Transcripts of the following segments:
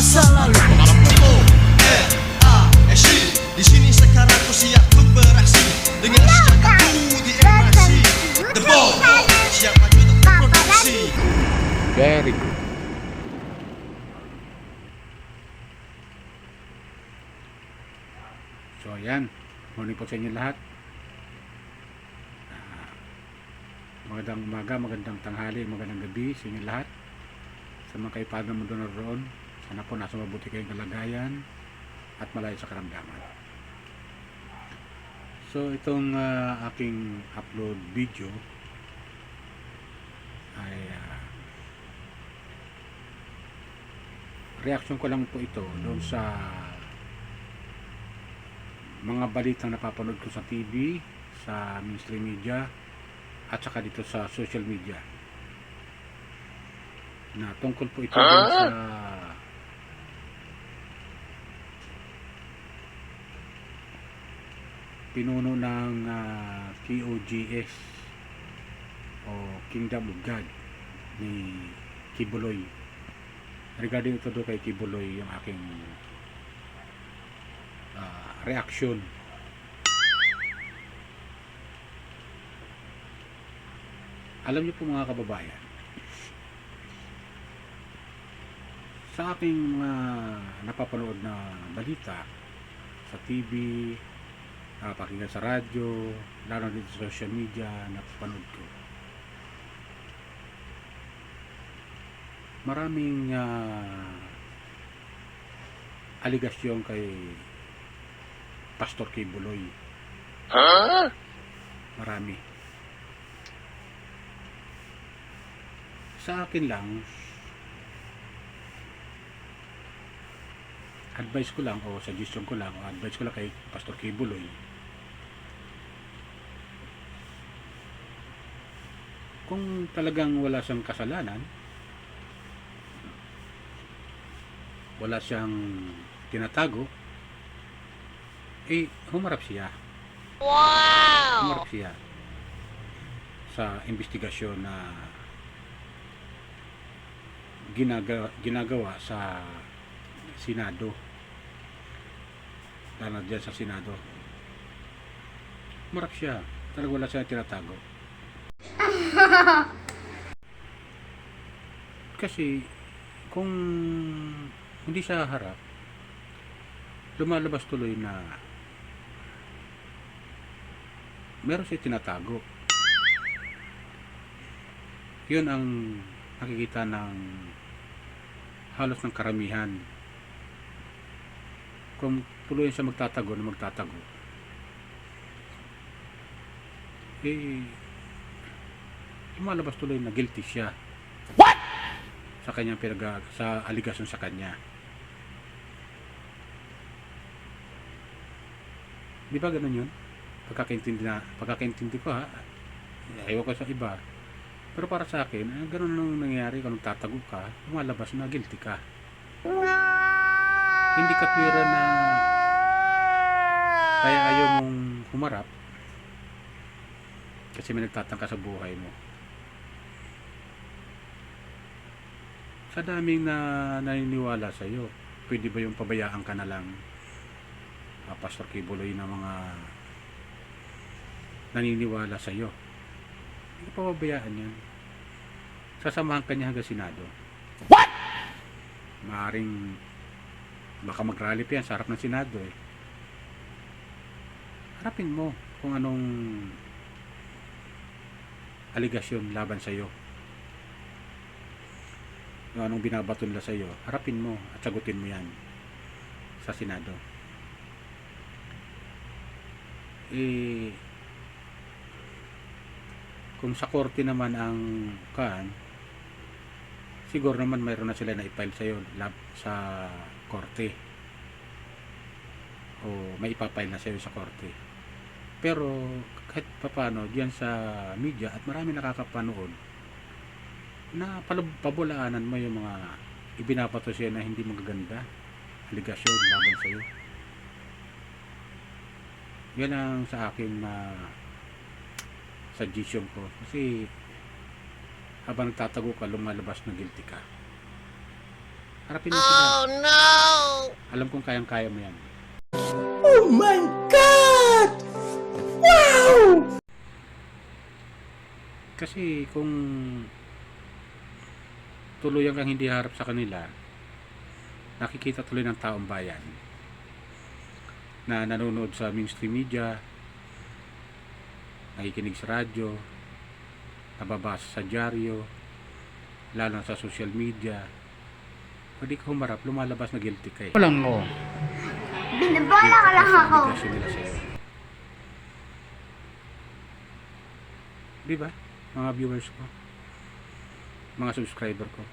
masa lalu. Di sini sekarang ku siap untuk beraksi dengan senjataku di MIC. The Ball siap maju untuk berproduksi. Very good. So ayan, morning po sa inyo lahat. Magandang umaga, magandang tanghali, magandang gabi sa inyo lahat. Sa mga kaibigan mo doon naroon, sana po nasa mabuti kayong kalagayan at malayo sa karamdaman. So itong aking upload video ay reaction ko lang po ito doon sa mga balitang napapanood ko sa TV, sa mainstream media at saka dito sa social media, na tungkol po ito din sa pinuno ng KOJS o Kingdom of God ni Kibuloy. Regarding ito do kay Kibuloy, yung aking reaction. Alam niyo po mga kababayan, sa aking napapanood na balita sa TV, pakinggan sa radyo, lalo dito sa social media, napapanood ko, maraming aligasyon kay Pastor Kibuloy. Marami. Sa akin lang, advice ko lang o suggestion ko lang o advice ko lang kay Pastor Kibuloy, kung talagang wala siyang kasalanan, wala siyang tinatago, humarap siya. Wow! Humarap siya sa investigasyon na ginagawa sa Senado, lalo dyan sa Senado. Humarap siya. Talagang wala siyang tinatago. Kasi kung hindi siya harap, lumalabas tuloy na meron siya tinatago. Yun ang nakikita ng halos ng karamihan. Kung tuloy siya magtatago, lumalabas tuloy na guilty siya. What? Sa kanyang sa aligasyon sa kanya. Di ba ganun yun? Pagkakaintindi ko, ayaw ko sa iba. Pero para sa akin, ganun nung nangyayari. Kung tatago ka, lumalabas na guilty ka. Hindi ka pira na kaya ayaw mong humarap kasi may nagtatangka sa buhay mo. Sa daming na naniniwala sa iyo, pwede ba yung pabayaan ka na lang, Pastor Kibuloy, na mga naniniwala sa iyo? Hindi pa pabayaan yan. Sasamahan ka niya hanggang Senado. What? Maaring baka mag-rally pa yan sa harap ng Senado Harapin mo kung anong aligasyon laban sa iyo, kung anong binabato nila sa iyo. Harapin mo at sagutin mo yan sa Senado. Kung sa korte naman ang siguro naman mayroon na sila na i-file sa iyo sa korte, o may ipapile na sa iyo sa korte. Pero kahit papano diyan sa media at marami nakakapanood, na pabulaanan mo yung mga ibinabato siya na hindi magaganda, aligasyon laban sa iyo. Yan ang sa akin na suggestion ko. Kasi habang nagtatago ka, lumalabas na guilty ka. Harapin mo sila. Oh no! Alam kong kayang-kaya mo yan. Oh my God! Wow! Kasi kung tuluyan kang hindi harap sa kanila, nakikita tuloy ng taong bayan na nanonood sa mainstream media, nakikinig sa radyo, nababasa sa dyaryo, lalo na sa social media. Pwede ka humarap, lumalabas na guilty ka eh. Walang mo. Binabola ka lang ako. Obligasyon nila sa'yo. Diba? Mga viewers ko, mga subscriber ko,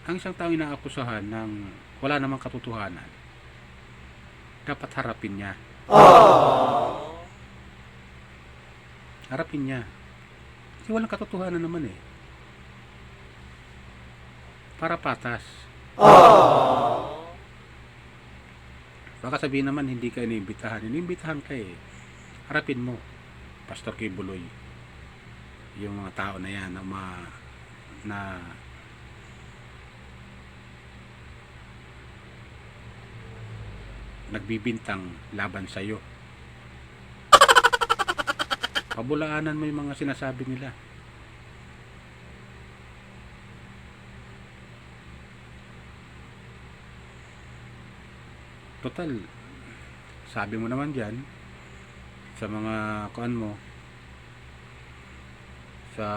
ang isang taong inaakusahan ng wala namang katotohanan, dapat harapin niya. Harapin niya. Kasi walang katotohanan naman eh. Para patas. Baka sabihin naman hindi ka iniimbitahan. Iniimbitahan ka eh. Harapin mo. Pastor Kibuloy. Yung mga tao na yan na nagbibintang laban sa iyo. Pabulaanan mo yung mga sinasabi nila. Total, sabi mo naman dyan sa mga kuan mo, sa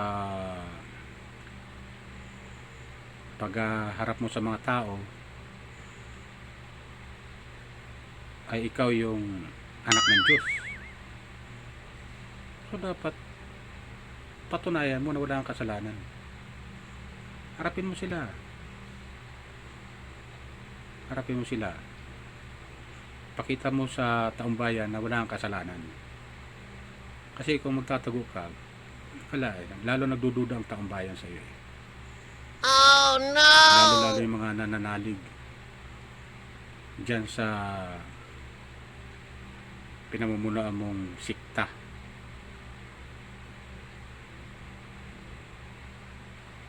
pagharap mo sa mga tao, ay ikaw yung anak ng Diyos. So dapat patunayan mo na wala kang kasalanan. Harapin mo sila. Harapin mo sila. Pakita mo sa taong bayan na wala kang kasalanan. Kasi kung magtatago ka, wala eh. Lalo nagdududa ang taong bayan sa iyo eh. Oh no! Lalo yung mga nananalig dyan sa pinamumulaan mong sikta.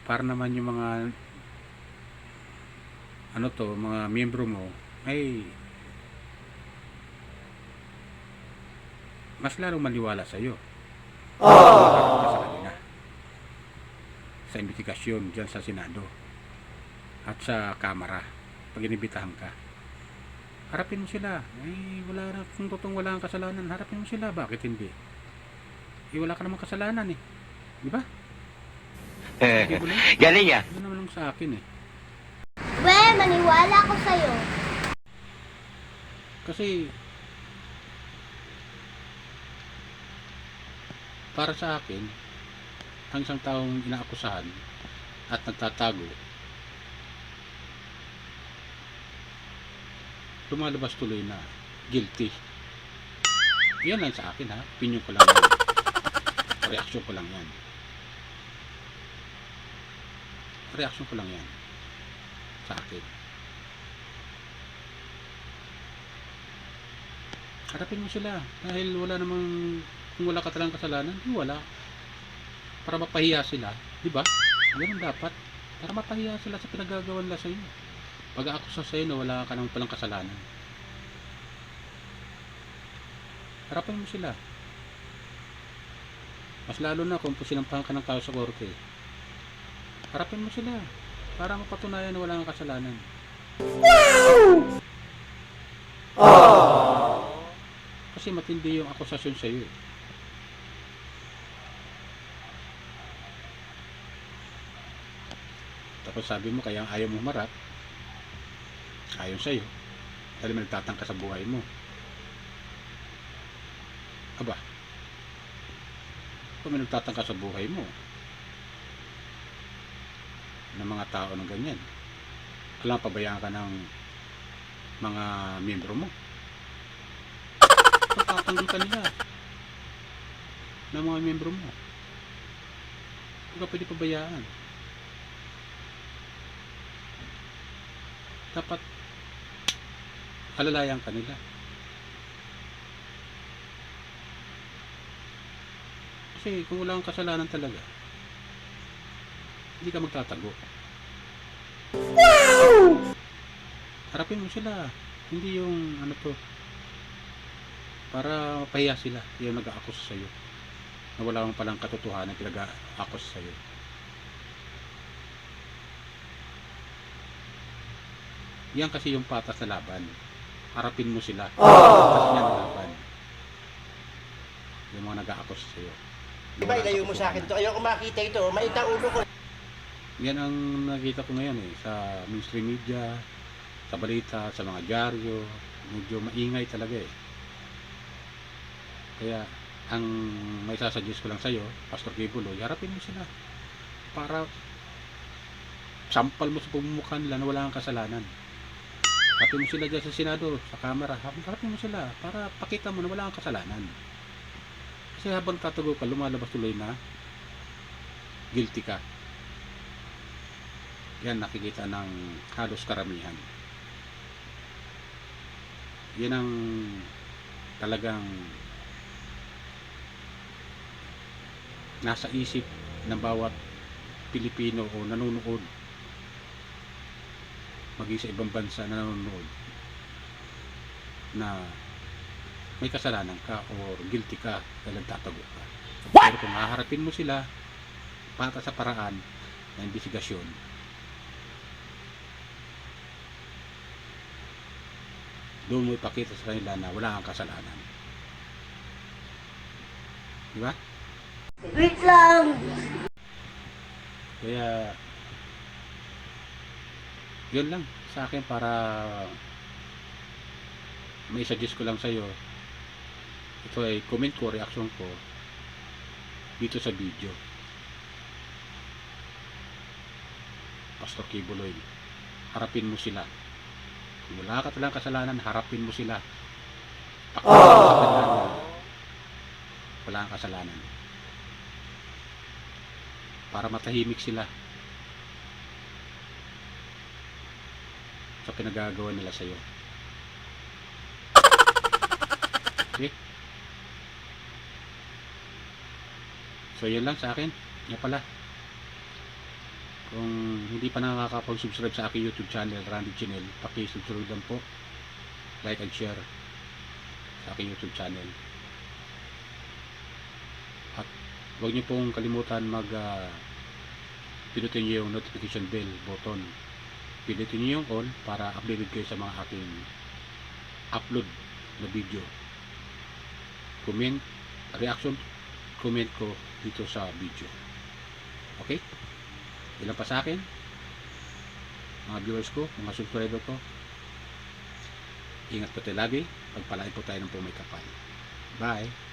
Para naman yung mga mga miyembro mo ay mas lalong maniwala sa iyo. Sa kanila. Sa imbestigasyon dyan sa Senado at sa Kamara pag inibitahan ka. Harapin mo sila. Ay, wala na, kung totoong wala kang kasalanan, harapin mo sila. Bakit hindi? Wala ka namang kasalanan eh. Di ba? Galing ya. Ano naman lang sa akin eh. We, maniwala ako sa'yo. Kasi para sa akin, ang isang taong inaakusahan at nagtatago, lumalabas tuloy na guilty. Yan lang sa akin ha. Opinion ko lang yan. Reaksyon ko lang yan. Reaksyon ko lang yan. Sa akin. Harapin mo sila. Dahil wala namang, kung wala ka talagang kasalanan, di wala. Para mapahiya sila. Di ba? Ganun dapat. Para mapahiya sila sa pinagagawa nila sa iyo. Pag-aakusa sa iyo na wala ka naman palang kasalanan. Harapin mo sila. Mas lalo na kung sinampahan ka ng tao sa korte. Harapin mo sila. Para mapatunayan na wala kang kasalanan. Kasi matindi yung akusasyon sa iyo. Tapos sabi mo kaya ayaw mo humarap. Ayon sa iyo. Dahil may nagtatangka sa buhay mo. Aba, kung may nagtatangka sa buhay mo ng mga tao ng ganyan, alam, pabayaan ka ng mga miyembro mo, tatanggal ka nila ng mga miyembro mo. Hindi ka pwede pabayaan. Dapat alalayan ka nila. Kasi kung wala kang kasalanan talaga, hindi ka magtatago. Harapin mo sila. Hindi yung ano to, para mapahiya sila yung nag-aakusa sa'yo na wala kang palang katotohanan pinag-aakusa sa'yo. Yan kasi yung patas na laban. Harapin mo sila. Patas niya na laban. Yung mga nag-aakusa sa'yo. Diba, ilayo mo sa akin to. Ayoko makita ito. Maita ulo ko. Yan ang nakita ko ngayon sa mainstream media, sa balita, sa mga dyaryo. Medyo maingay talaga Kaya ang may sasuggest ko lang sa'yo, Pastor Kibuloy, harapin mo sila para sampal mo sa pagmumukha nila na wala kang kasalanan. Harapin mo sila dyan sa Senado, sa Kamara, harapin mo sila para pakita mo na wala kang kasalanan. Kasi habang tatago ka, lumalabas tuloy na guilty ka. Yan nakikita ng halos karamihan. Yan ang talagang nasa isip ng bawat Pilipino o nanonood, maging sa ibang bansa na nanonood, na may kasalanan ka o guilty ka dahil nagtatago ka. Pero kung haharapin mo sila para sa paraan na investigasyon, doon mo ipakita sa kanila na wala kang kasalanan. Diba? Wait lang. Kaya yun lang sa akin, para may suggest ko lang sa'yo. Ito ay comment ko, reaction ko dito sa video. Pastor Kibuloy, harapin mo sila. Kung wala ka talang kasalanan, harapin mo sila. Pakita mo sa kanila na wala kang kasalanan, para matahimik sila sa pinagagawa nila sa'yo. Okay? So yun lang sa akin. Nga pala, kung hindi pa nakakapag-subscribe sa aking YouTube channel, Randy Chinel, paki-subscribe lang po, like and share sa aking YouTube channel. At huwag niyo pong kalimutan pinutin niyo yung notification bell button. Pinutin niyo yung all para updated kayo sa mga aking upload na video. Comment, reaction, comment ko dito sa video. Okay? Ilan pa sa akin, mga viewers ko, mga subscriber ko, ingat po tayo lagi, pagpalain po tayo ng pumay kapal. Bye!